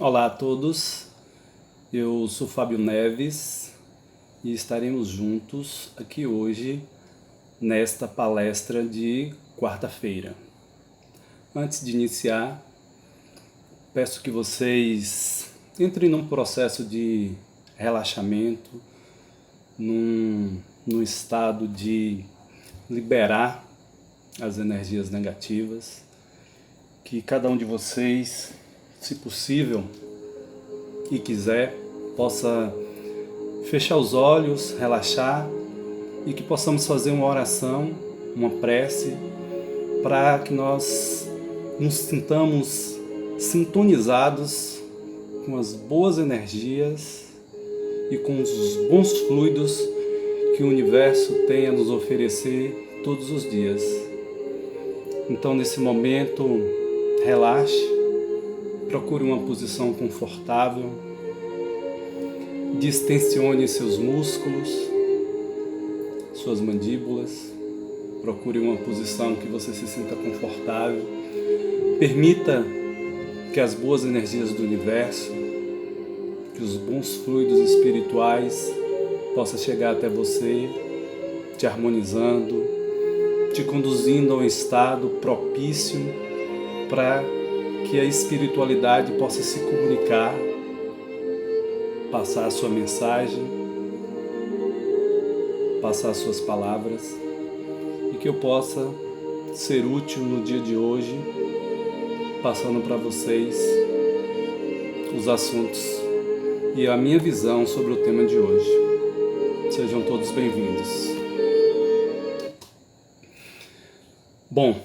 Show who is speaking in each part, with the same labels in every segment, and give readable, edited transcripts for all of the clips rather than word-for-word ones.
Speaker 1: Olá a todos, eu sou Fábio Neves e estaremos juntos aqui hoje nesta palestra de quarta-feira. Antes de iniciar, peço que vocês entrem num processo de relaxamento, num estado de liberar as energias negativas, que cada um de vocês, se possível e quiser, possa fechar os olhos, relaxar e que possamos fazer uma oração, uma prece, para que nós nos sintamos sintonizados com as boas energias e com os bons fluidos que o universo tem a nos oferecer todos os dias. Então, nesse momento, relaxe. Procure uma posição confortável, distensione seus músculos, suas mandíbulas, procure uma posição que você se sinta confortável. Permita que as boas energias do universo, que os bons fluidos espirituais possam chegar até você, te harmonizando, te conduzindo a um estado propício para que a espiritualidade possa se comunicar, passar a sua mensagem, passar as suas palavras, e que eu possa ser útil no dia de hoje, passando para vocês os assuntos e a minha visão sobre o tema de hoje. Sejam todos bem-vindos. Bom,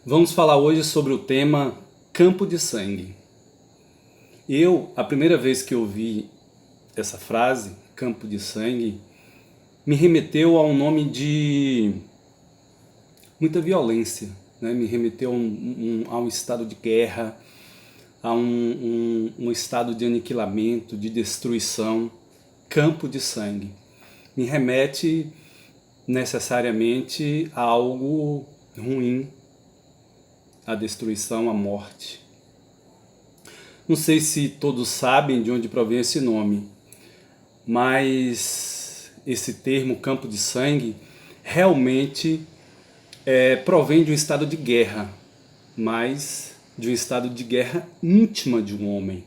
Speaker 1: vamos falar hoje sobre o tema campo de sangue. A primeira vez que eu ouvi essa frase, campo de sangue, me remeteu a um nome de muita violência, né? Me remeteu a um estado de guerra, a um estado de aniquilamento, de destruição. Campo de sangue me remete necessariamente a algo ruim, a destruição, a morte. Não sei se todos sabem de onde provém esse nome, mas esse termo campo de sangue realmente provém de um estado de guerra, mas de um estado de guerra íntima de um homem,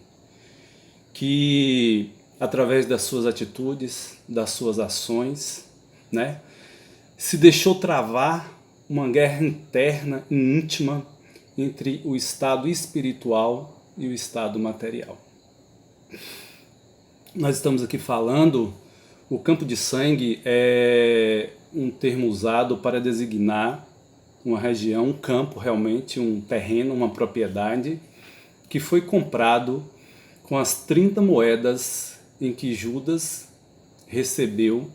Speaker 1: que através das suas atitudes, das suas ações, né, se deixou travar uma guerra interna e íntima entre o estado espiritual e o estado material. Nós estamos aqui falando, o campo de sangue é um termo usado para designar uma região, um campo realmente, um terreno, uma propriedade, que foi comprado com as 30 moedas em que Judas recebeu,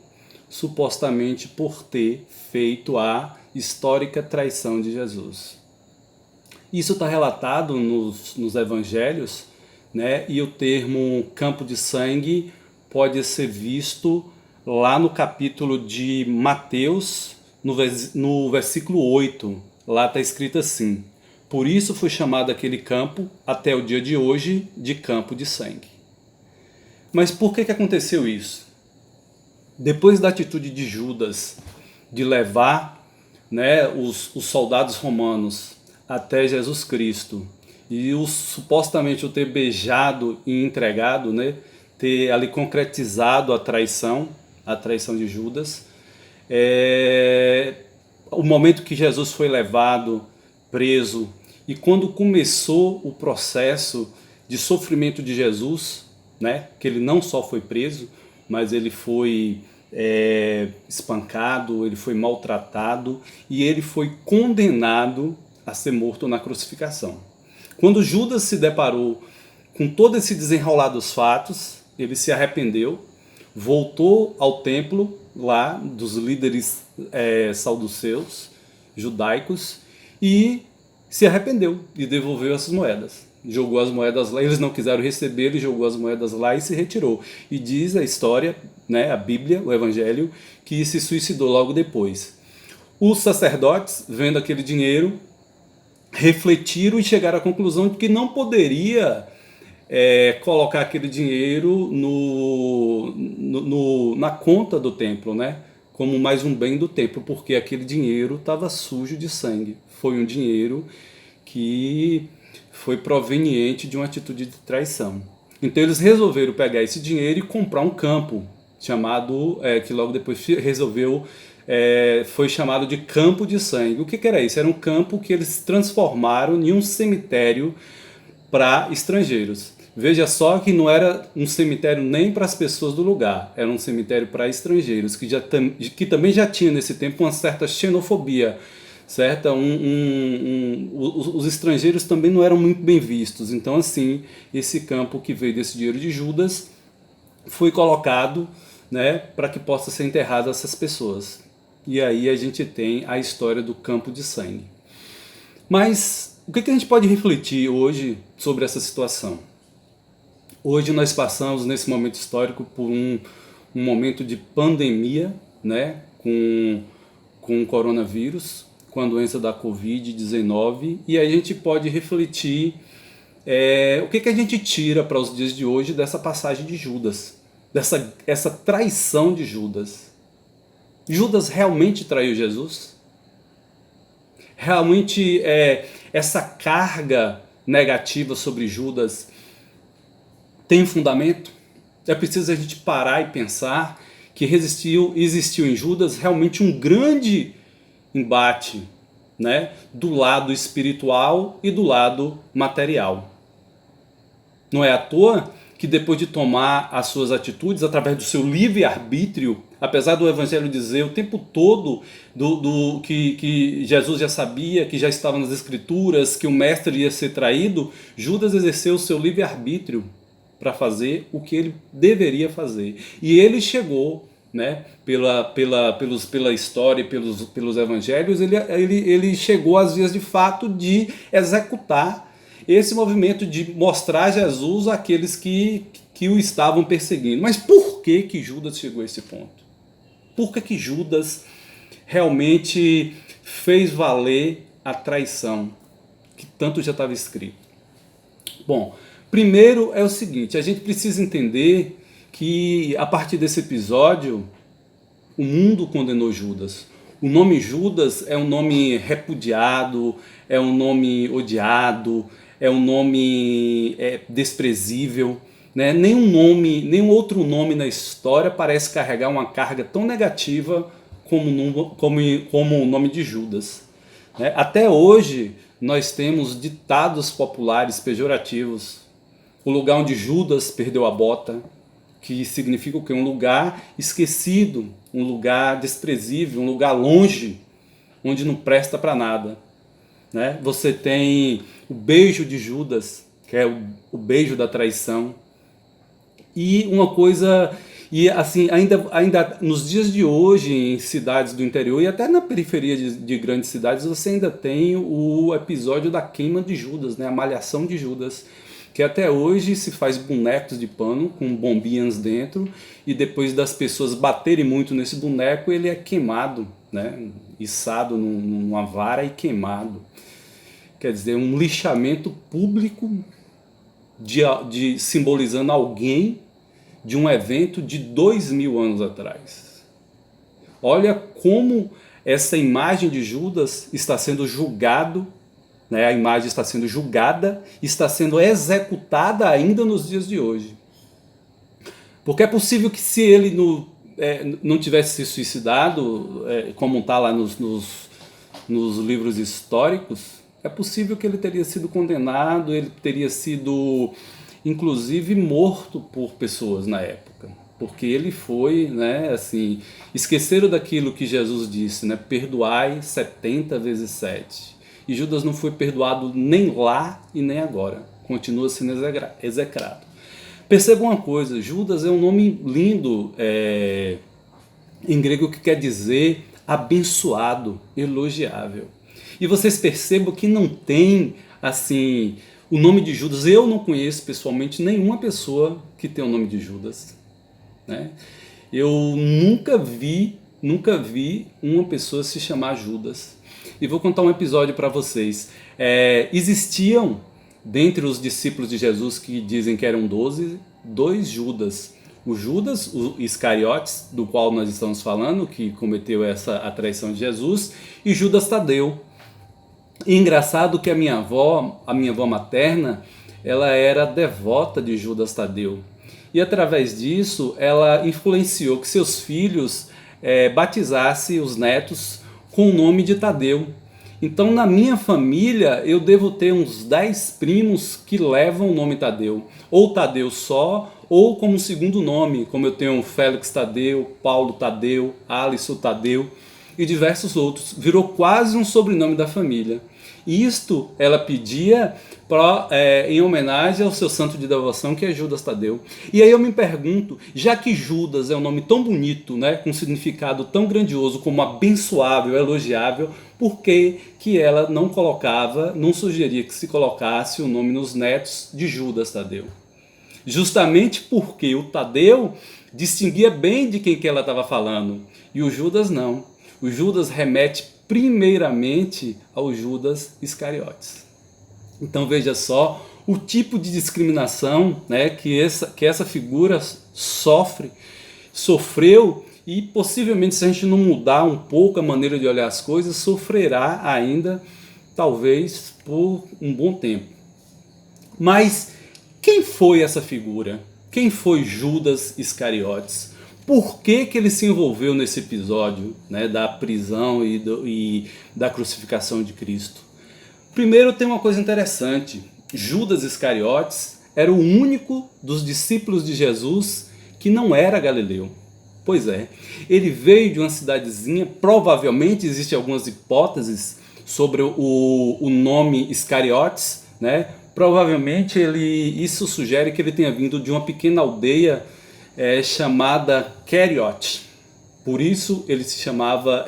Speaker 1: supostamente por ter feito a histórica traição de Jesus. Isso está relatado nos evangelhos, né? E o termo campo de sangue pode ser visto lá no capítulo de Mateus, no versículo 8. Lá está escrito assim: por isso foi chamado aquele campo, até o dia de hoje, de campo de sangue. Mas por que aconteceu isso? Depois da atitude de Judas de levar, né, os soldados romanos até Jesus Cristo e supostamente o ter beijado e entregado, né, ter ali concretizado a traição de Judas, o momento que Jesus foi levado, preso, e quando começou o processo de sofrimento de Jesus, né, que ele não só foi preso, mas ele foi espancado, ele foi maltratado e ele foi condenado a ser morto na crucificação. Quando Judas se deparou com todo esse desenrolar dos fatos, ele se arrependeu, voltou ao templo lá dos líderes saduceus, judaicos, e se arrependeu e devolveu essas moedas. Jogou as moedas lá, eles não quiseram receber, ele jogou as moedas lá e se retirou. E diz a história, né, a Bíblia, o Evangelho, que se suicidou logo depois. Os sacerdotes, vendo aquele dinheiro, refletiram e chegaram à conclusão de que não poderia colocar aquele dinheiro na conta do templo, né? Como mais um bem do templo, porque aquele dinheiro estava sujo de sangue. Foi um dinheiro que foi proveniente de uma atitude de traição. Então eles resolveram pegar esse dinheiro e comprar um campo, chamado, que logo depois foi chamado de Campo de Sangue. O que era isso? Era um campo que eles transformaram em um cemitério para estrangeiros. Veja só que não era um cemitério nem para as pessoas do lugar, era um cemitério para estrangeiros, que também já tinha nesse tempo uma certa xenofobia, certa? Os estrangeiros também não eram muito bem vistos. Então, assim, esse campo que veio desse dinheiro de Judas foi colocado, né, para que possa ser enterrado essas pessoas. E aí a gente tem a história do Campo de Sangue. Mas o que a gente pode refletir hoje sobre essa situação? Hoje nós passamos, nesse momento histórico, por um momento de pandemia, né, com o coronavírus, com a doença da Covid-19, e a gente pode refletir o que a gente tira para os dias de hoje dessa passagem de Judas, essa traição de Judas. Judas realmente traiu Jesus? Realmente essa carga negativa sobre Judas tem fundamento? É preciso a gente parar e pensar que existiu em Judas realmente um grande embate, né, do lado espiritual e do lado material. Não é à toa que depois de tomar as suas atitudes através do seu livre-arbítrio, apesar do Evangelho dizer o tempo todo que Jesus já sabia, que já estava nas Escrituras, que o Mestre ia ser traído, Judas exerceu o seu livre-arbítrio para fazer o que ele deveria fazer. E ele chegou, né, pela história e pelos evangelhos, ele chegou às vias de fato de executar esse movimento de mostrar Jesus àqueles que o estavam perseguindo. Mas por que Judas chegou a esse ponto? Por que Judas realmente fez valer a traição que tanto já estava escrito? Bom, primeiro é o seguinte, a gente precisa entender que a partir desse episódio o mundo condenou Judas. O nome Judas é um nome repudiado, é um nome odiado, é um nome desprezível, né? Nenhum outro nome na história parece carregar uma carga tão negativa como o nome de Judas, né? Até hoje nós temos ditados populares pejorativos. O lugar onde Judas perdeu a bota, que significa o quê? Um lugar esquecido, um lugar desprezível, um lugar longe, onde não presta para nada, né? Você tem o beijo de Judas, que é o beijo da traição. E uma coisa, e assim, ainda nos dias de hoje, em cidades do interior e até na periferia de grandes cidades, você ainda tem o episódio da queima de Judas, né? A malhação de Judas, que até hoje se faz bonecos de pano com bombinhas dentro, e depois das pessoas baterem muito nesse boneco, ele é queimado, né? Içado numa vara e queimado. Quer dizer, um lixamento público simbolizando alguém de um evento de 2000 anos atrás. Olha como essa imagem de Judas está sendo julgado, né? A imagem está sendo julgada, está sendo executada ainda nos dias de hoje. Porque é possível que se ele não tivesse se suicidado, como está lá nos livros históricos, é possível que ele teria sido condenado, ele teria sido, inclusive, morto por pessoas na época. Porque ele foi, né, assim, esqueceram daquilo que Jesus disse, né, perdoai 70 vezes 7. E Judas não foi perdoado nem lá e nem agora. Continua sendo execrado. Perceba uma coisa, Judas é um nome lindo em grego, que quer dizer abençoado, elogiável. E vocês percebam que não tem, assim, o nome de Judas. Eu não conheço pessoalmente nenhuma pessoa que tem o nome de Judas, né? Eu nunca vi uma pessoa se chamar Judas. E vou contar um episódio para vocês. Existiam dentre os discípulos de Jesus que dizem que eram 12, dois Judas. O Judas, o Iscariotes, do qual nós estamos falando, que cometeu a traição de Jesus, e Judas Tadeu. E engraçado que a minha avó materna, ela era devota de Judas Tadeu. E através disso, ela influenciou que seus filhos batizassem os netos com o nome de Tadeu. Então, na minha família, eu devo ter uns 10 primos que levam o nome Tadeu. Ou Tadeu só, ou como segundo nome, como eu tenho Félix Tadeu, Paulo Tadeu, Alisson Tadeu e diversos outros. Virou quase um sobrenome da família. Isto ela pedia em homenagem ao seu santo de devoção, que é Judas Tadeu. E aí eu me pergunto, já que Judas é um nome tão bonito, né, com significado tão grandioso como abençoável, elogiável, por que ela não sugeria que se colocasse o nome nos netos de Judas Tadeu? Justamente porque o Tadeu distinguia bem de quem que ela estava falando, e o Judas não. O Judas remete primeiramente ao Judas Iscariotes. Então veja só o tipo de discriminação, né, que essa figura sofreu, e possivelmente, se a gente não mudar um pouco a maneira de olhar as coisas, sofrerá ainda, talvez, por um bom tempo. Mas quem foi essa figura? Quem foi Judas Iscariotes? Por que ele se envolveu nesse episódio, né, da prisão e da crucificação de Cristo? Primeiro, tem uma coisa interessante. Judas Iscariotes era o único dos discípulos de Jesus que não era galileu. Pois é, ele veio de uma cidadezinha, provavelmente existem algumas hipóteses sobre o nome Iscariotes, né? Provavelmente isso sugere que ele tenha vindo de uma pequena aldeia chamada Keriote. Por isso ele se chamava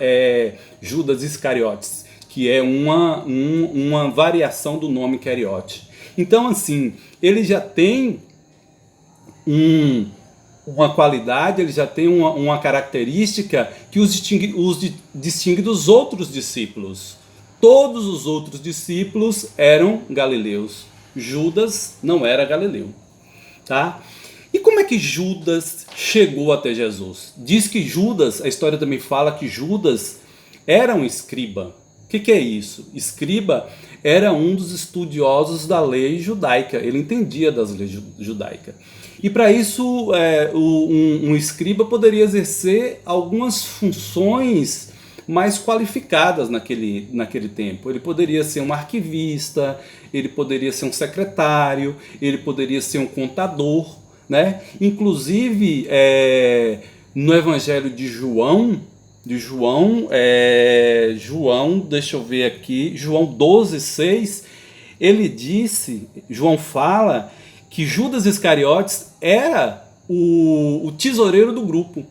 Speaker 1: Judas Iscariotes, que é uma variação do nome Keriote. Então, assim, ele já tem uma qualidade, ele já tem uma característica que os distingue dos outros discípulos. Todos os outros discípulos eram galileus. Judas não era galileu. Tá? E como é que Judas chegou até Jesus? Diz que Judas, a história também fala que Judas era um escriba. O que é isso? Escriba era um dos estudiosos da lei judaica. Ele entendia das leis judaicas. E para isso, um escriba poderia exercer algumas funções mais qualificadas naquele tempo. Ele poderia ser um arquivista, ele poderia ser um secretário, ele poderia ser um contador, né? Inclusive, no Evangelho de João, deixa eu ver aqui, João 12:6, João fala que Judas Iscariotes era o tesoureiro do grupo,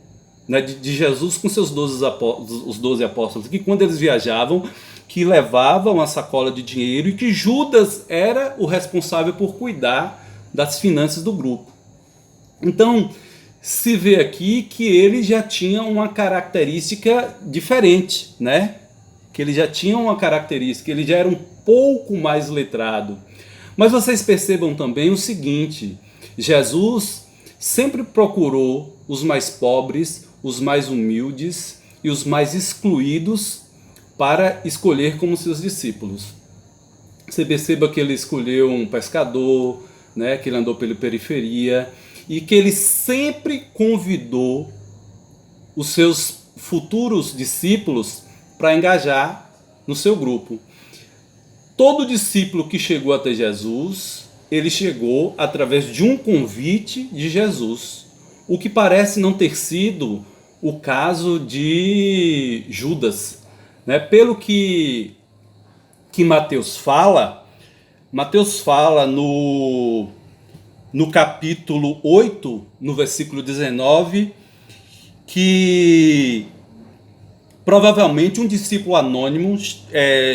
Speaker 1: né, de Jesus com seus 12 apóstolos, que quando eles viajavam, que levavam uma sacola de dinheiro, e que Judas era o responsável por cuidar das finanças do grupo. Então, se vê aqui que ele já tinha uma característica diferente, né? Que ele já tinha uma característica, ele já era um pouco mais letrado. Mas vocês percebam também o seguinte: Jesus sempre procurou os mais pobres, os mais humildes e os mais excluídos para escolher como seus discípulos. Você perceba que ele escolheu um pescador, né, que ele andou pela periferia, e que ele sempre convidou os seus futuros discípulos para engajar no seu grupo. Todo discípulo que chegou até Jesus, ele chegou através de um convite de Jesus, o que parece não ter sido o caso de Judas, né? Pelo que Mateus fala no capítulo 8, no versículo 19, que provavelmente um discípulo anônimo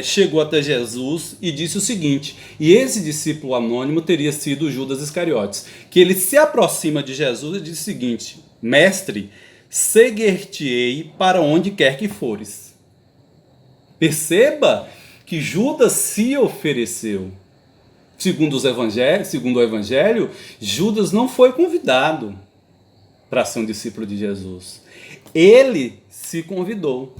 Speaker 1: chegou até Jesus e disse o seguinte, e esse discípulo anônimo teria sido Judas Iscariotes, que ele se aproxima de Jesus e diz o seguinte: mestre, seguir-te-ei para onde quer que fores. Perceba que Judas se ofereceu. Segundo o Evangelho, Judas não foi convidado para ser um discípulo de Jesus. Ele se convidou,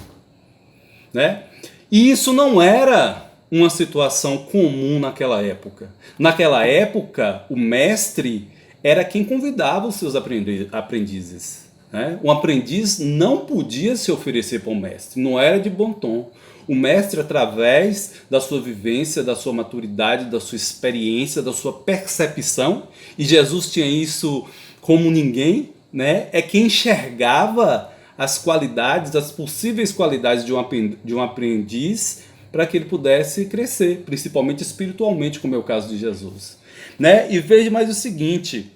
Speaker 1: né? E isso não era uma situação comum naquela época. Naquela época, o mestre era quem convidava os seus aprendizes, né? Um aprendiz não podia se oferecer para o mestre, não era de bom tom. O mestre, através da sua vivência, da sua maturidade, da sua experiência, da sua percepção, e Jesus tinha isso como ninguém, né? É quem enxergava as qualidades, as possíveis qualidades de um aprendiz para que ele pudesse crescer, principalmente espiritualmente, como é o caso de Jesus, né? E veja mais o seguinte,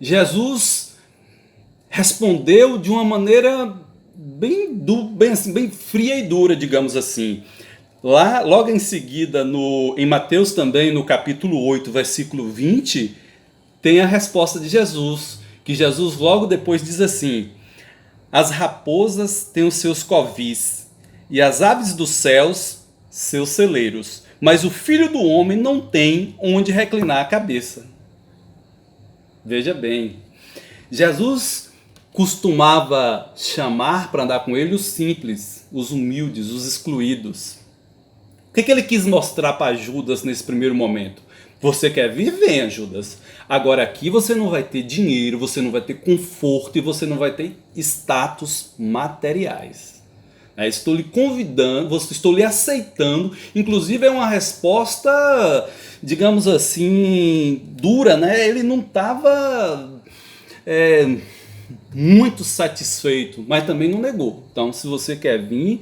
Speaker 1: Jesus respondeu de uma maneira bem fria e dura, digamos assim. Logo em seguida, em Mateus também, no capítulo 8, versículo 20, tem a resposta de Jesus, que Jesus logo depois diz assim: as raposas têm os seus covis, e as aves dos céus seus celeiros, mas o Filho do Homem não tem onde reclinar a cabeça. Veja bem, Jesus costumava chamar para andar com ele os simples, os humildes, os excluídos. O que ele quis mostrar para Judas nesse primeiro momento? Você quer vir? Venha, Judas. Agora aqui você não vai ter dinheiro, você não vai ter conforto e você não vai ter status materiais. Estou lhe convidando, estou lhe aceitando. Inclusive é uma resposta, digamos assim, dura, né? Ele não estava muito satisfeito, mas também não negou. Então, se você quer vir,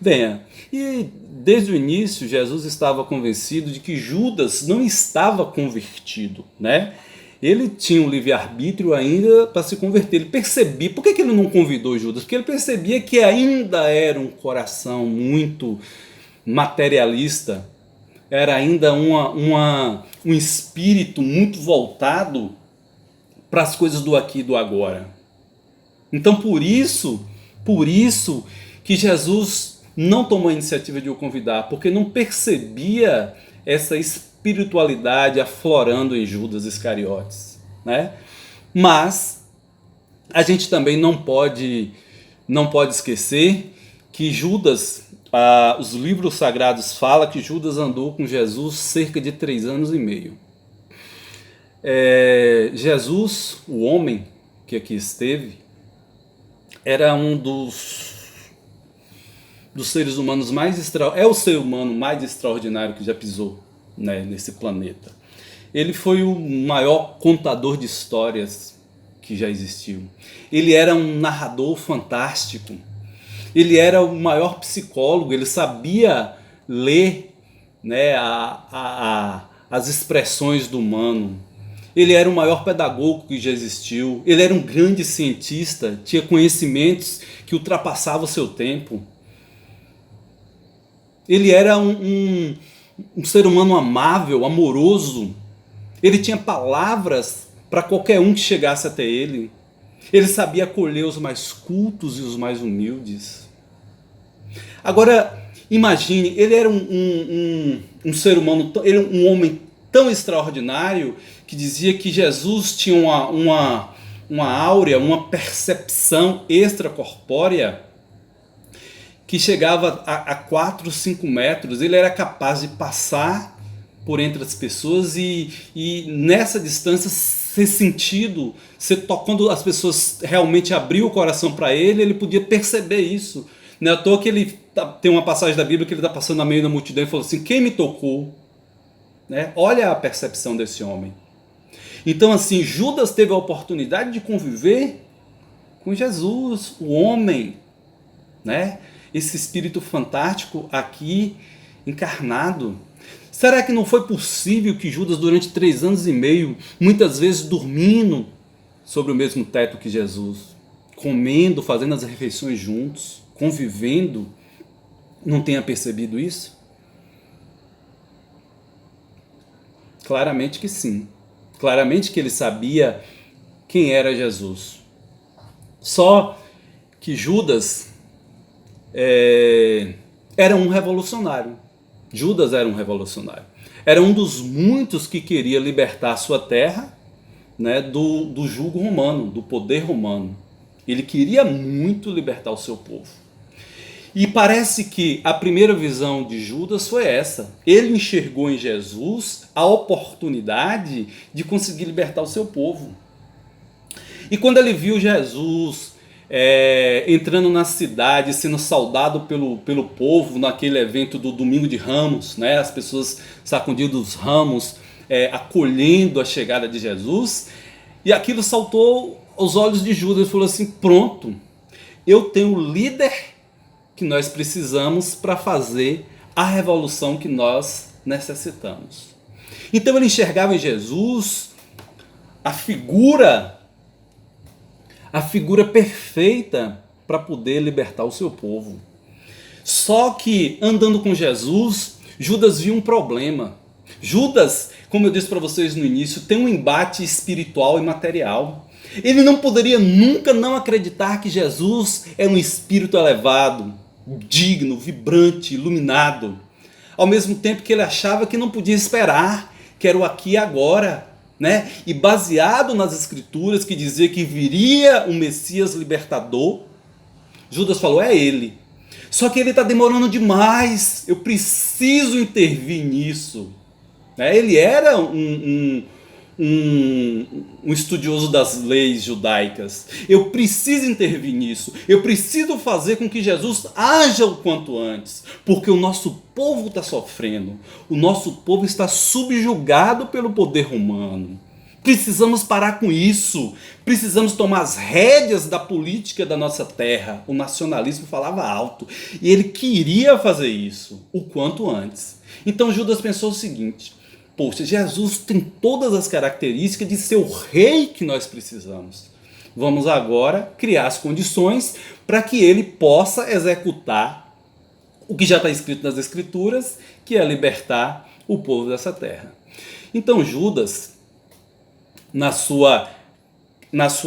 Speaker 1: venha. E desde o início, Jesus estava convencido de que Judas não estava convertido, né? Ele tinha um livre-arbítrio ainda para se converter. Ele percebia. Por que ele não convidou Judas? Porque ele percebia que ainda era um coração muito materialista, era ainda um espírito muito voltado para as coisas do aqui e do agora. Então, por isso que Jesus não tomou a iniciativa de o convidar, porque não percebia essa espiritualidade aflorando em Judas Iscariotes, né? Mas a gente também não pode esquecer que Judas, os livros sagrados falam que Judas andou com Jesus cerca de 3 anos e meio. Jesus, o homem que aqui esteve, era um dos seres humanos é o ser humano mais extraordinário que já pisou, né, nesse planeta. Ele foi o maior contador de histórias que já existiu. Ele era um narrador fantástico. Ele era o maior psicólogo. Ele sabia ler, né, as expressões do humano. Ele era o maior pedagogo que já existiu. Ele era um grande cientista, tinha conhecimentos que ultrapassavam o seu tempo. Ele era um ser humano amável, amoroso. Ele tinha palavras para qualquer um que chegasse até ele. Ele sabia acolher os mais cultos e os mais humildes. Agora, imagine, ele era um ser humano, ele era um homem tão extraordinário que dizia que Jesus tinha uma áurea, uma percepção extracorpórea que chegava a 4, 5 metros. Ele era capaz de passar por entre as pessoas e nessa distância ser sentido, quando as pessoas realmente abriam o coração para ele, ele podia perceber isso. Não é à toa que ele tem uma passagem da Bíblia que ele está passando no meio da multidão e falou assim: quem me tocou? Né? Olha a percepção desse homem. Então, assim, Judas teve a oportunidade de conviver com Jesus, o homem, né? Esse espírito fantástico aqui encarnado. Será que não foi possível que Judas, durante 3 anos e meio, muitas vezes dormindo sobre o mesmo teto que Jesus, comendo, fazendo as refeições juntos, convivendo, não tenha percebido isso? Claramente que sim. Claramente que ele sabia quem era Jesus. Só que Judas era um revolucionário. Judas era um revolucionário. Era um dos muitos que queria libertar a sua terra, né, do jugo romano, do poder romano. Ele queria muito libertar o seu povo. E parece que a primeira visão de Judas foi essa. Ele enxergou em Jesus a oportunidade de conseguir libertar o seu povo. E quando ele viu Jesus entrando na cidade, sendo saudado pelo povo naquele evento do Domingo de Ramos, né, as pessoas sacudindo os ramos, acolhendo a chegada de Jesus, e aquilo saltou aos olhos de Judas. Ele falou assim: pronto, eu tenho o líder que nós precisamos para fazer a revolução que nós necessitamos. Então ele enxergava em Jesus a figura perfeita para poder libertar o seu povo. Só que andando com Jesus, Judas viu um problema. Judas, como eu disse para vocês no início, tem um embate espiritual e material. Ele não poderia nunca não acreditar que Jesus é um espírito elevado, digno, vibrante, iluminado. Ao mesmo tempo que ele achava que não podia esperar, que era o aqui e agora, né? E baseado nas escrituras que dizia que viria um Messias libertador, Judas falou: é ele. Só que ele está demorando demais, eu preciso intervir nisso. Ele era um estudioso das leis judaicas. Eu preciso intervir nisso. Eu preciso fazer com que Jesus haja o quanto antes, porque o nosso povo está sofrendo. O nosso povo está subjugado pelo poder romano. Precisamos parar com isso. Precisamos tomar as rédeas da política da nossa terra. O nacionalismo falava alto e ele queria fazer isso o quanto antes. Então Judas pensou o seguinte: poxa, Jesus tem todas as características de ser o rei que nós precisamos. Vamos agora criar as condições para que ele possa executar o que já está escrito nas Escrituras, que é libertar o povo dessa terra. Então Judas, na sua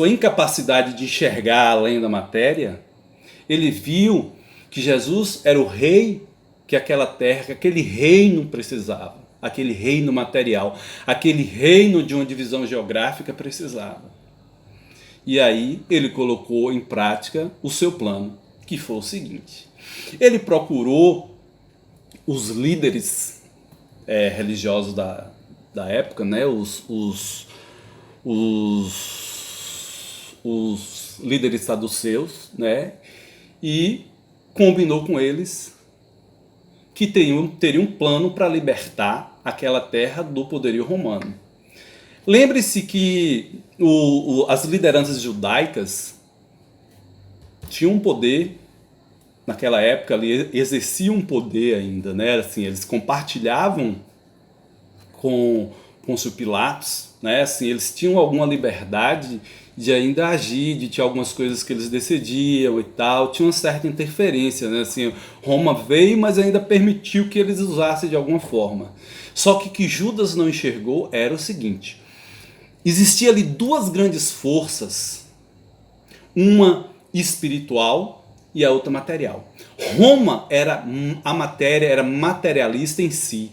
Speaker 1: incapacidade de enxergar além da matéria, ele viu que Jesus era o rei que aquela terra, que aquele reino precisava. Aquele reino material, aquele reino de uma divisão geográfica precisava. E aí ele colocou em prática o seu plano, que foi o seguinte: ele procurou os líderes religiosos da época, né, os líderes saduceus, né, e combinou com eles que teria um plano para libertar aquela terra do poderio romano. Lembre-se que as lideranças judaicas tinham um poder, naquela época ali, exerciam um poder ainda, né? Assim, eles compartilhavam com Pôncio Pilatos, né? Assim, eles tinham alguma liberdade de ainda agir, de ter algumas coisas que eles decidiam e tal, tinha uma certa interferência, né? Assim, Roma veio, mas ainda permitiu que eles usassem de alguma forma. Só que o que Judas não enxergou era o seguinte: existia ali duas grandes forças, uma espiritual e a outra material. Roma era a matéria, era materialista em si.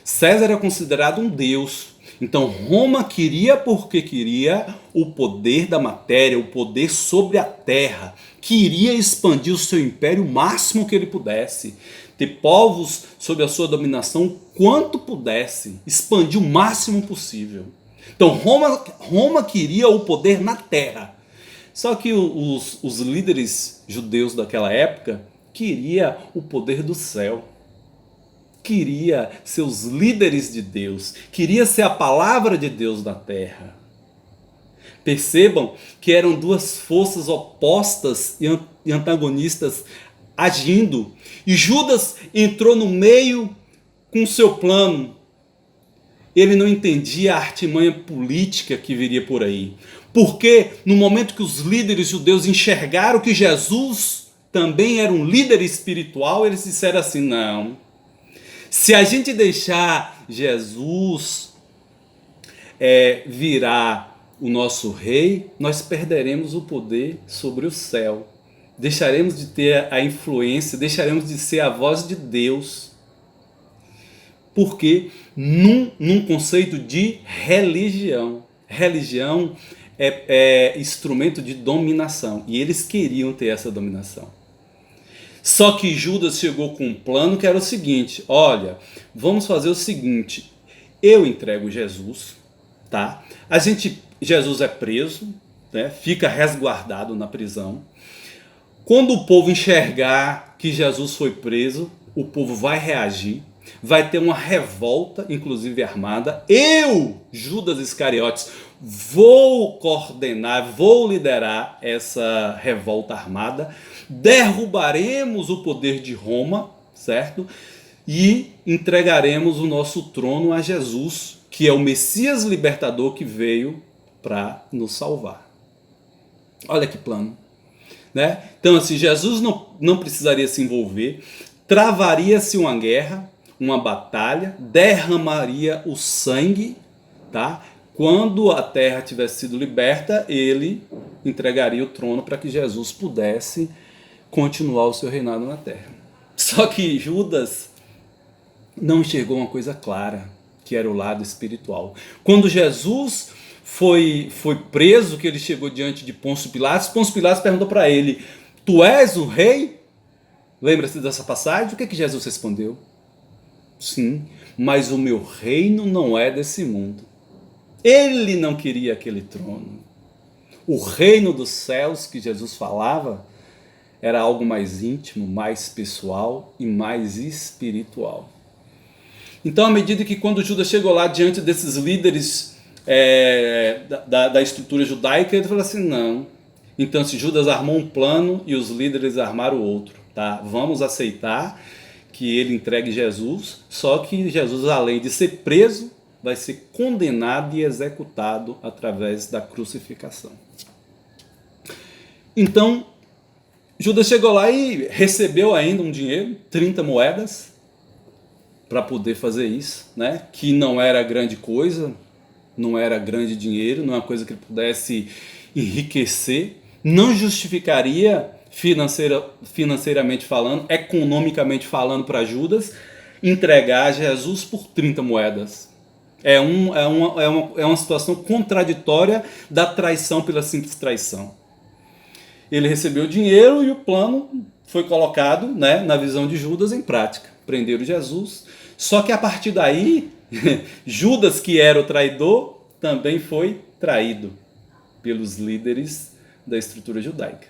Speaker 1: César era considerado um deus. Então Roma queria, porque queria, o poder da matéria, o poder sobre a terra. Queria expandir o seu império o máximo que ele pudesse. Ter povos sob a sua dominação quanto pudesse. Expandir o máximo possível. Então Roma queria o poder na terra. Só que os líderes judeus daquela época queriam o poder do céu. Queria ser os líderes de Deus, queria ser a palavra de Deus na terra. Percebam que eram duas forças opostas e antagonistas agindo, e Judas entrou no meio com o seu plano. Ele não entendia a artimanha política que viria por aí, porque no momento que os líderes judeus enxergaram que Jesus também era um líder espiritual, eles disseram assim: não, se a gente deixar Jesus virar o nosso rei, nós perderemos o poder sobre o céu. Deixaremos de ter a influência, deixaremos de ser a voz de Deus. Porque num conceito de religião. Religião é instrumento de dominação. E eles queriam ter essa dominação. Só que Judas chegou com um plano que era o seguinte: olha, vamos fazer o seguinte, eu entrego Jesus, tá? Jesus é preso, né? Fica resguardado na prisão. Quando o povo enxergar que Jesus foi preso, o povo vai reagir, vai ter uma revolta, inclusive armada. Eu, Judas Iscariotes, vou coordenar, vou liderar essa revolta armada. Derrubaremos o poder de Roma, certo? E entregaremos o nosso trono a Jesus, que é o Messias libertador que veio para nos salvar. Olha que plano, né? Então, assim, Jesus não precisaria se envolver, travaria-se uma guerra, uma batalha, derramaria o sangue, tá? Quando a terra tivesse sido liberta, ele entregaria o trono para que Jesus pudesse continuar o seu reinado na terra. Só que Judas não enxergou uma coisa clara, que era o lado espiritual. Quando Jesus foi preso, que ele chegou diante de Pôncio Pilatos perguntou para ele: tu és o rei? Lembra-se dessa passagem? O que Jesus respondeu? Sim, mas o meu reino não é desse mundo. Ele não queria aquele trono. O reino dos céus que Jesus falava era algo mais íntimo, mais pessoal e mais espiritual. Então, à medida que quando Judas chegou lá diante desses líderes da estrutura judaica, ele falou assim, não. Então, se Judas armou um plano e os líderes armaram outro, tá? Vamos aceitar que ele entregue Jesus, só que Jesus, além de ser preso, vai ser condenado e executado através da crucificação. Então, Judas chegou lá e recebeu ainda um dinheiro, 30 moedas, para poder fazer isso, né? Que não era grande coisa, não era grande dinheiro, não é uma coisa que ele pudesse enriquecer, não justificaria financeiramente falando, economicamente falando para Judas, entregar Jesus por 30 moedas. É uma situação contraditória da traição pela simples traição. Ele recebeu o dinheiro e o plano foi colocado, né, na visão de Judas em prática. Prenderam Jesus. Só que a partir daí, Judas, que era o traidor, também foi traído pelos líderes da estrutura judaica.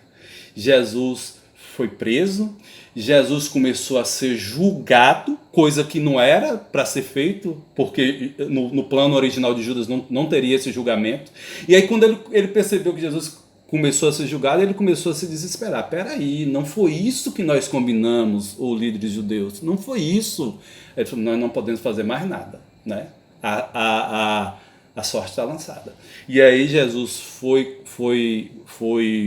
Speaker 1: Jesus foi preso, Jesus começou a ser julgado, coisa que não era para ser feito, porque no plano original de Judas não teria esse julgamento. E aí quando ele percebeu que Jesus começou a ser julgado, ele começou a se desesperar. Peraí, não foi isso que nós combinamos, os líderes judeus, não foi isso. Ele falou, nós não podemos fazer mais nada, né? A sorte está lançada. E aí Jesus foi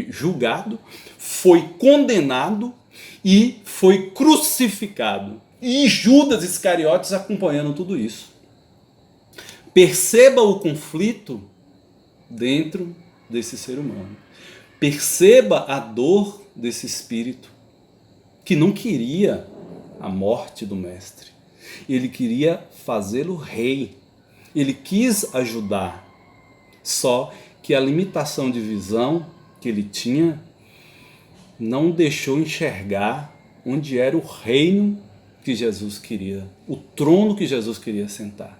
Speaker 1: julgado, foi condenado e foi crucificado. E Judas Iscariotes acompanhando tudo isso. Perceba o conflito dentro desse ser humano. Perceba a dor desse espírito que não queria a morte do mestre. Ele queria fazê-lo rei. Ele quis ajudar. Só que a limitação de visão que ele tinha não deixou enxergar onde era o reino que Jesus queria, o trono que Jesus queria sentar.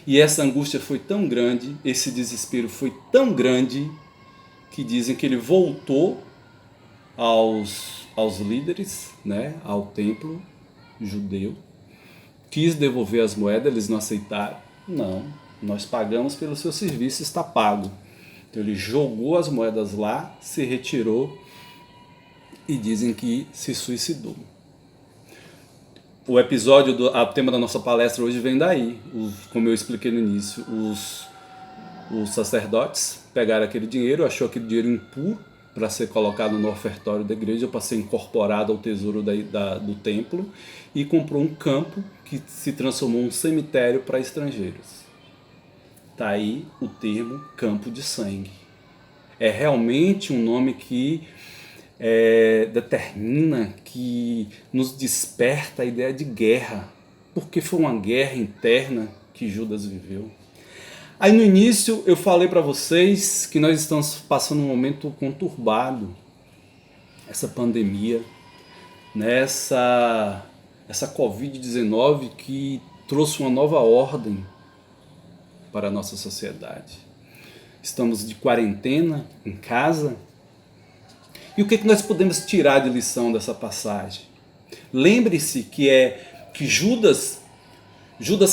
Speaker 1: E essa angústia foi tão grande, esse desespero foi tão grande, que dizem que ele voltou aos líderes, né, ao templo judeu, quis devolver as moedas, eles não aceitaram. Não, nós pagamos pelo seu serviço, está pago. Então ele jogou as moedas lá, se retirou e dizem que se suicidou. O episódio, o tema da nossa palestra hoje vem daí. Como eu expliquei no início, os sacerdotes pegaram aquele dinheiro, achou aquele dinheiro impuro para ser colocado no ofertório da igreja, para ser incorporado ao tesouro do templo, e comprou um campo que se transformou em um cemitério para estrangeiros. Está aí o termo campo de sangue. É realmente um nome que determina, que nos desperta a ideia de guerra. porque foi uma guerra interna que Judas viveu. Aí no início eu falei para vocês que nós estamos passando um momento conturbado, essa pandemia, essa Covid-19 que trouxe uma nova ordem para a nossa sociedade. Estamos de quarentena em casa. E o que nós podemos tirar de lição dessa passagem? Lembre-se que Judas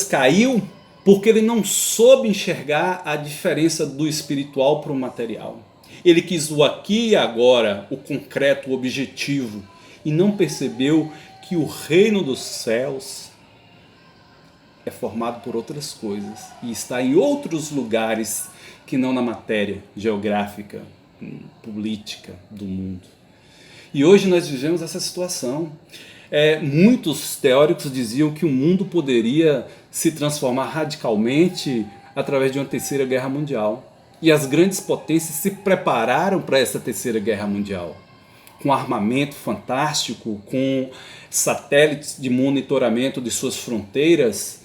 Speaker 1: caiu porque ele não soube enxergar a diferença do espiritual para o material. Ele quis o aqui e agora, o concreto, o objetivo, e não percebeu que o reino dos céus é formado por outras coisas e está em outros lugares que não na matéria geográfica, política do mundo. E hoje nós vivemos essa situação. Muitos teóricos diziam que o mundo poderia se transformar radicalmente através de uma terceira guerra mundial. E as grandes potências se prepararam para essa terceira guerra mundial, com armamento fantástico, com satélites de monitoramento de suas fronteiras,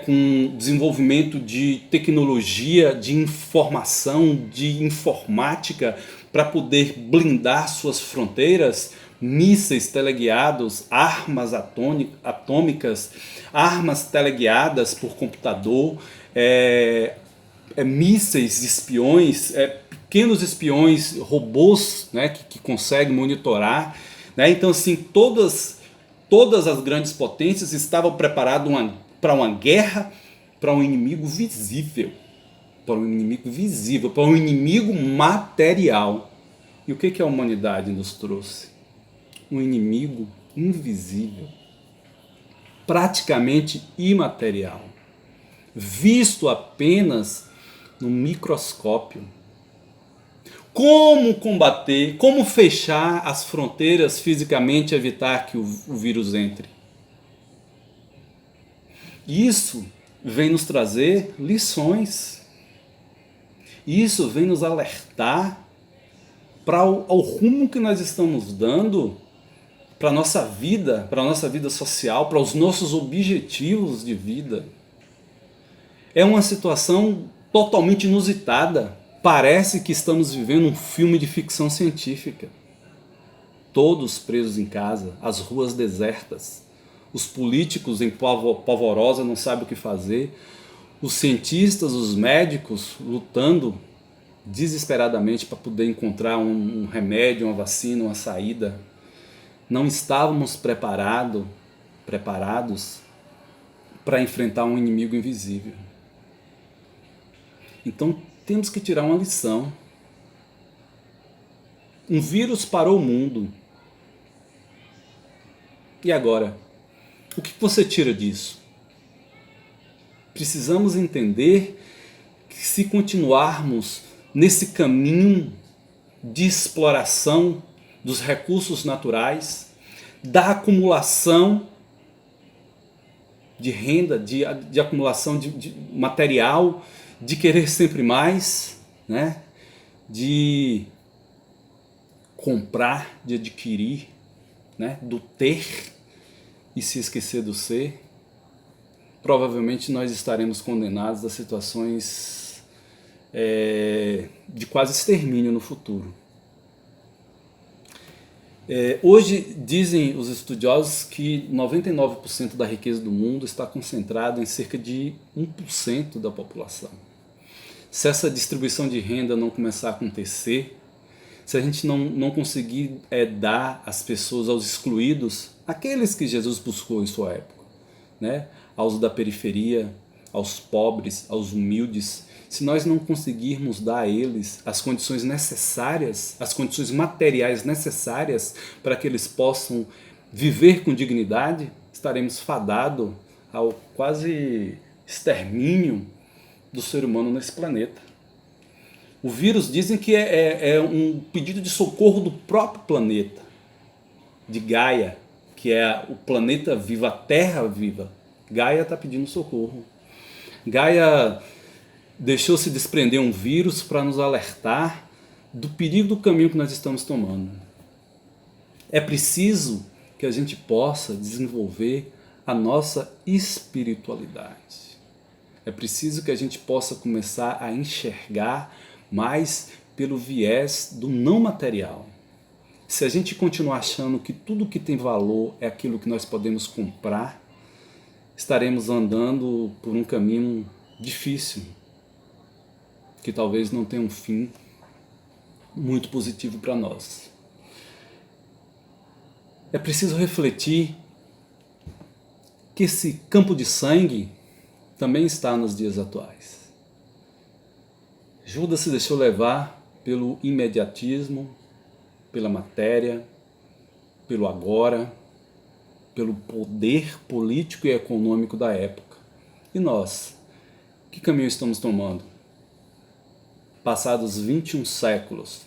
Speaker 1: com desenvolvimento de tecnologia, de informação, de informática, para poder blindar suas fronteiras, mísseis teleguiados, armas atômicas, armas teleguiadas por computador, mísseis espiões, pequenos espiões, robôs, que conseguem monitorar. Então, assim, todas as grandes potências estavam preparadas para uma guerra, para um inimigo visível, para um inimigo material. E o que a humanidade nos trouxe? Um inimigo invisível, praticamente imaterial, visto apenas no microscópio. Como combater, como fechar as fronteiras fisicamente, evitar que o vírus entre? Isso vem nos trazer lições. Isso vem nos alertar para o rumo que nós estamos dando para a nossa vida social, para os nossos objetivos de vida. É uma situação totalmente inusitada. Parece que estamos vivendo um filme de ficção científica. Todos presos em casa, as ruas desertas, os políticos em polvorosa não sabem o que fazer, os cientistas, os médicos lutando desesperadamente para poder encontrar um remédio, uma vacina, uma saída. Não estávamos preparados para enfrentar um inimigo invisível. Então temos que tirar uma lição. Um vírus parou o mundo. E agora? O que você tira disso? Precisamos entender que se continuarmos nesse caminho de exploração dos recursos naturais, da acumulação de renda, de acumulação de material, de querer sempre mais, de comprar, de adquirir, do ter e se esquecer do ser, provavelmente nós estaremos condenados a situações de quase extermínio no futuro. Hoje dizem os estudiosos que 99% da riqueza do mundo está concentrada em cerca de 1% da população. Se essa distribuição de renda não começar a acontecer, se a gente não conseguir dar às pessoas, aos excluídos, aqueles que Jesus buscou em sua época, aos da periferia, aos pobres, aos humildes, se nós não conseguirmos dar a eles as condições necessárias, as condições materiais necessárias para que eles possam viver com dignidade, estaremos fadados ao quase extermínio do ser humano nesse planeta. O vírus dizem que é um pedido de socorro do próprio planeta, de Gaia, que é o planeta vivo, a Terra viva. Gaia está pedindo socorro. Gaia deixou se desprender um vírus para nos alertar do perigo do caminho que nós estamos tomando. É preciso que a gente possa desenvolver a nossa espiritualidade. É preciso que a gente possa começar a enxergar mais pelo viés do não material. Se a gente continuar achando que tudo que tem valor é aquilo que nós podemos comprar, estaremos andando por um caminho difícil, que talvez não tenha um fim muito positivo para nós. É preciso refletir que esse campo de sangue também está nos dias atuais. Judas se deixou levar pelo imediatismo, pela matéria, pelo agora, pelo poder político e econômico da época. E nós, que caminho estamos tomando? Passados 21 séculos,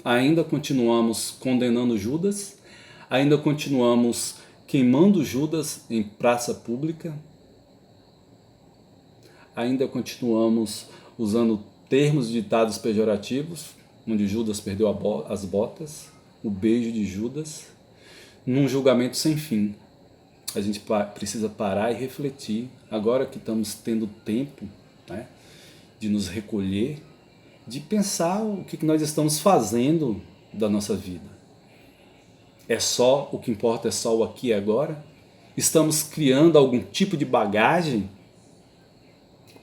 Speaker 1: ainda continuamos condenando Judas, ainda continuamos queimando Judas em praça pública, ainda continuamos usando termos e ditados pejorativos, onde Judas perdeu as botas, o beijo de Judas, num julgamento sem fim. A gente precisa parar e refletir, agora que estamos tendo tempo, né, de nos recolher, de pensar o que nós estamos fazendo da nossa vida. É só, o que importa é só o aqui e agora? Estamos criando algum tipo de bagagem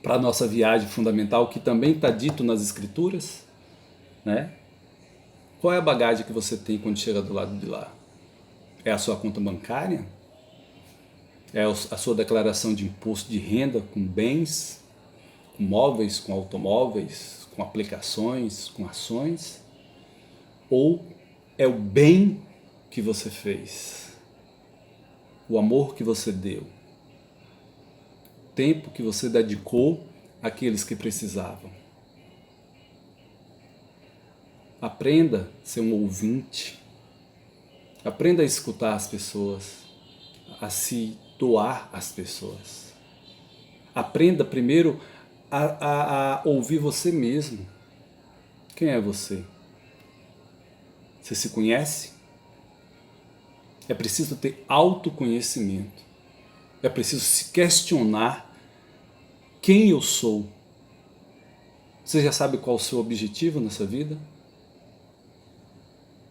Speaker 1: para a nossa viagem fundamental, que também está dito nas Escrituras, né? Qual é a bagagem que você tem quando chega do lado de lá? É a sua conta bancária? É a sua declaração de imposto de renda com bens, com móveis, com automóveis, com aplicações, com ações? Ou é o bem que você fez? O amor que você deu? O tempo que você dedicou àqueles que precisavam? Aprenda a ser um ouvinte. Aprenda a escutar as pessoas, a se doar às pessoas. Aprenda primeiro a ouvir você mesmo. Quem é você? Você se conhece? É preciso ter autoconhecimento. É preciso se questionar quem eu sou. Você já sabe qual é o seu objetivo nessa vida?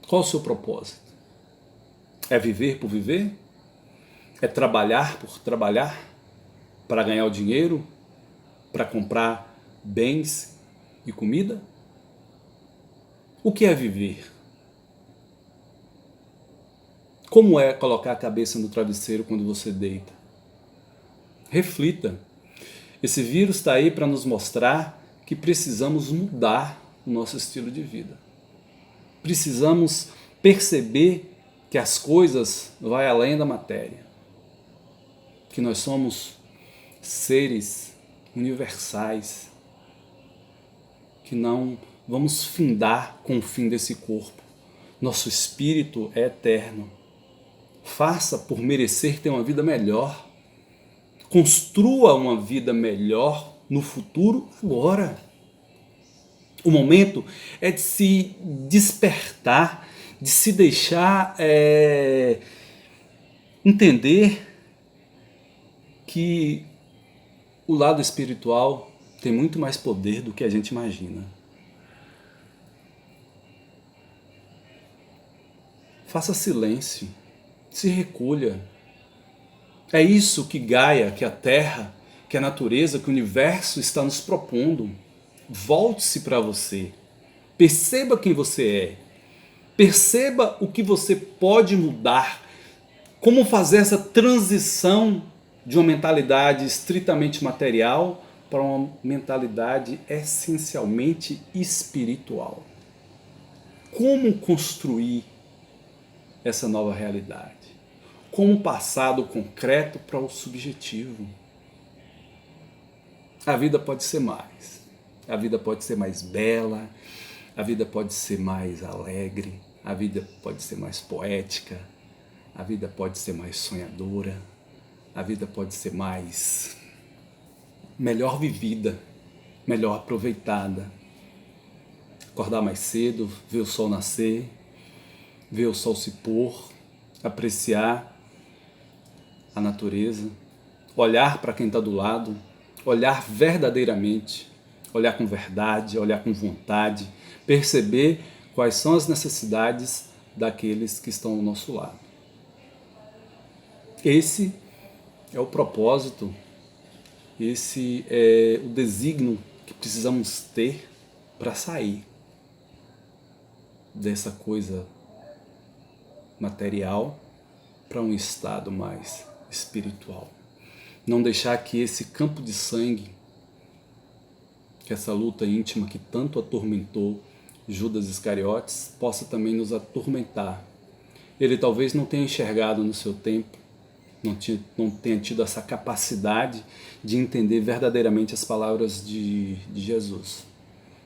Speaker 1: Qual é o seu propósito? É viver por viver? É trabalhar por trabalhar? Para ganhar o dinheiro? Para comprar bens e comida? O que é viver? Como é colocar a cabeça no travesseiro quando você deita? Reflita. Esse vírus está aí para nos mostrar que precisamos mudar o nosso estilo de vida. Precisamos perceber que as coisas vão além da matéria. Que nós somos seres universais. Que não vamos findar com o fim desse corpo. Nosso espírito é eterno. Faça por merecer ter uma vida melhor. Construa uma vida melhor no futuro agora. O momento é de se despertar, de se deixar entender que o lado espiritual tem muito mais poder do que a gente imagina. Faça silêncio, se recolha. É isso que Gaia, que a Terra, que a natureza, que o universo está nos propondo. Volte-se para você. Perceba quem você é. Perceba o que você pode mudar. Como fazer essa transição de uma mentalidade estritamente material para uma mentalidade essencialmente espiritual. Como construir essa nova realidade? Como passar do concreto para o subjetivo? A vida pode ser mais. A vida pode ser mais bela, a vida pode ser mais alegre, a vida pode ser mais poética, a vida pode ser mais sonhadora, a vida pode ser mais melhor vivida, melhor aproveitada. Acordar mais cedo, ver o sol nascer, ver o sol se pôr, apreciar a natureza, olhar para quem está do lado, olhar verdadeiramente, olhar com verdade, olhar com vontade, perceber quais são as necessidades daqueles que estão ao nosso lado. Esse é o propósito, esse é o desígnio que precisamos ter para sair dessa coisa material para um estado mais espiritual. Não deixar que esse campo de sangue, que essa luta íntima que tanto atormentou Judas Iscariotes, possa também nos atormentar. Ele talvez não tenha enxergado no seu tempo, não tenha tido essa capacidade de entender verdadeiramente as palavras de Jesus.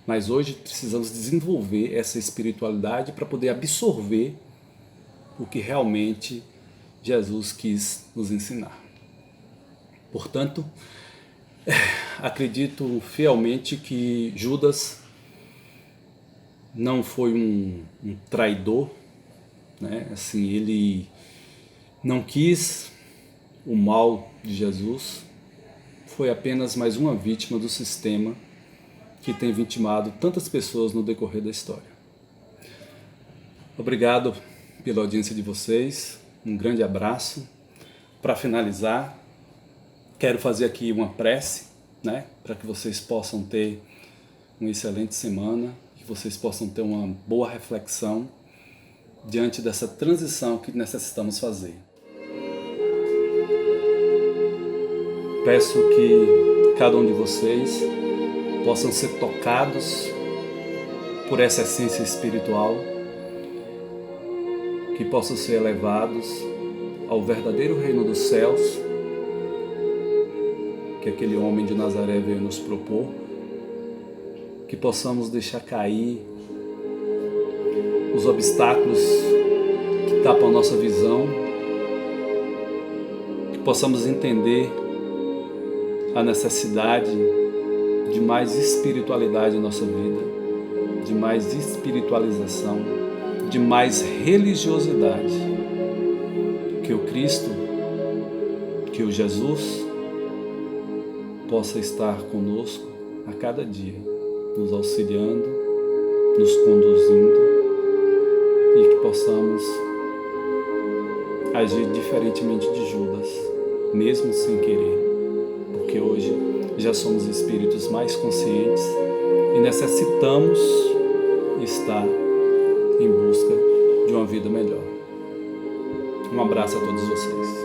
Speaker 1: Mas hoje precisamos desenvolver essa espiritualidade para poder absorver o que realmente Jesus quis nos ensinar. Portanto, acredito fielmente que Judas não foi um traidor, né? Assim, ele não quis o mal de Jesus, foi apenas mais uma vítima do sistema que tem vitimado tantas pessoas no decorrer da história. Obrigado pela audiência de vocês, um grande abraço. Para finalizar, quero fazer aqui uma prece, né, para que vocês possam ter uma excelente semana, que vocês possam ter uma boa reflexão diante dessa transição que necessitamos fazer. Peço que cada um de vocês possam ser tocados por essa essência espiritual, que possam ser elevados ao verdadeiro reino dos céus, que aquele homem de Nazaré veio nos propor, que possamos deixar cair os obstáculos que tapam a nossa visão, que possamos entender a necessidade de mais espiritualidade em nossa vida, de mais espiritualização, de mais religiosidade. Que o Cristo, que o Jesus possa estar conosco a cada dia, nos auxiliando, nos conduzindo, e que possamos agir diferentemente de Judas, mesmo sem querer, porque hoje já somos espíritos mais conscientes e necessitamos estar em busca de uma vida melhor. Um abraço a todos vocês.